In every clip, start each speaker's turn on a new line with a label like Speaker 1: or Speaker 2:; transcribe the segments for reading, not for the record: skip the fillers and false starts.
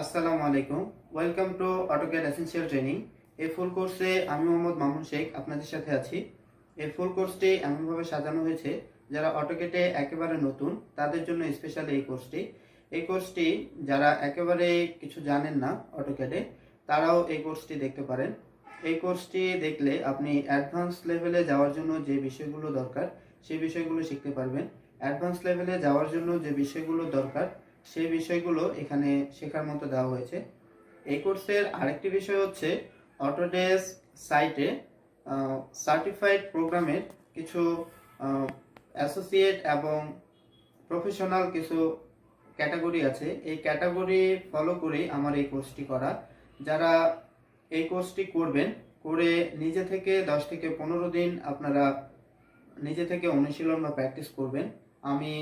Speaker 1: আসসালামু আলাইকুম। Welcome to AutoCAD essential training. এই ফুল কোর্সে আমি মোহাম্মদ মামুন শেখ আপনাদের সাথে আছি। এই ফুল কোর্সটি এমনভাবে সাজানো হয়েছে যারা অটোক্যাডে একেবারে নতুন তাদের জন্য স্পেশাল এই কোর্সটি। এই কোর্সটি যারা একেবারে কিছু জানেন না অটোক্যাডে তারাও এই কোর্সটি দেখতে পারেন। এই কোর্সটি দেখলে আপনি অ্যাডভান্স লেভেলে যাওয়ার জন্য যে বিষয়গুলো দরকার সেই বিষয়গুলো শিখতে পারবেন। অ্যাডভান্স লেভেলে যাওয়ার জন্য যে বিষয়গুলো দরকার সেই বিষয়গুলো এখানে শেখার মতো দেওয়া হয়েছে। এই কোর্সের আরেকটি বিষয় হচ্ছে অটোডেস্ক সাইটে সার্টিফাইড প্রোগ্রামের কিছু অ্যাসোসিয়েট এবং প্রফেশনাল কিছু ক্যাটাগরি আছে। এই ক্যাটাগরি ফলো করে আমার এই কোর্সটি করা। যারা এই কোর্সটি করবেন, করে নিজে থেকে 10 থেকে 15 দিন আপনারা নিজে থেকে অনুশীলন বা প্র্যাকটিস করবেন, আমি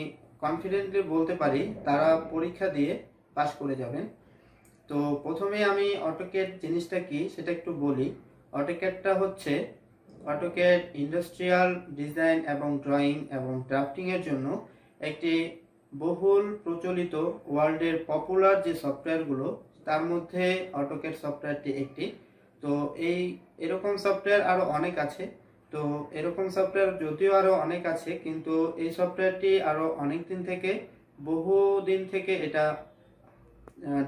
Speaker 1: কনফিডেন্টলি বলতে পারি তারা পরীক্ষা দিয়ে পাশ করে যাবেন। তো প্রথমে আমি অটোক্যাড জিনিসটা কি সেটা একটু বলি। অটোক্যাডটা হচ্ছে অটোক্যাড ইন্ডাস্ট্রিয়াল ডিজাইন এবং ড্রয়িং এবং ড্রাফটিংয়ের জন্য একটি বহুল প্রচলিত ওয়ার্ল্ডের পপুলার যে সফটওয়্যারগুলো তার মধ্যে অটোক্যাড সফটওয়্যারটি একটি। তো এরকম সফটওয়্যার আরও অনেক আছে। তো এরকম সফটওয়্যার যদিও আরও অনেক আছে, কিন্তু এই সফটওয়্যারটি আরও অনেক দিন থেকে, বহু দিন থেকে এটা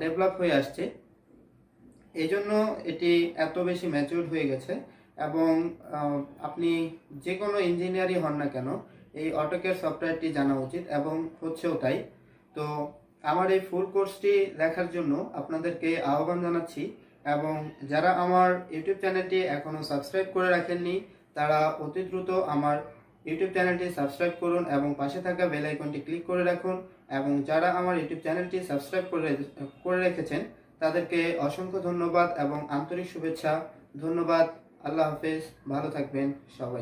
Speaker 1: ডেভেলপ হয়ে আসছে। এই জন্য এটি এত বেশি ম্যাচিউরড হয়ে গেছে। এবং আপনি যে কোনো ইঞ্জিনিয়ারই হন না কেন এই অটোক্যাড সফটওয়্যারটি জানা উচিত, এবং হচ্ছেও তাই। তো আমার এই ফুল কোর্সটি দেখার জন্য আপনাদেরকে আহ্বান জানাচ্ছি, এবং যারা আমার ইউটিউব চ্যানেলটি এখনও সাবস্ক্রাইব করে রাখেননি তারা অতি দ্রুত আমার ইউটিউব চ্যানেলটি সাবস্ক্রাইব করুন এবং পাশে থাকা বেল আইকনটি ক্লিক করে রাখুন। এবং যারা আমার ইউটিউব চ্যানেলটি সাবস্ক্রাইব করে রেখেছেন তাদেরকে অসংখ্য ধন্যবাদ এবং আন্তরিক শুভেচ্ছা। ধন্যবাদ। আল্লাহ হাফেজ। ভালো থাকবেন সবাই।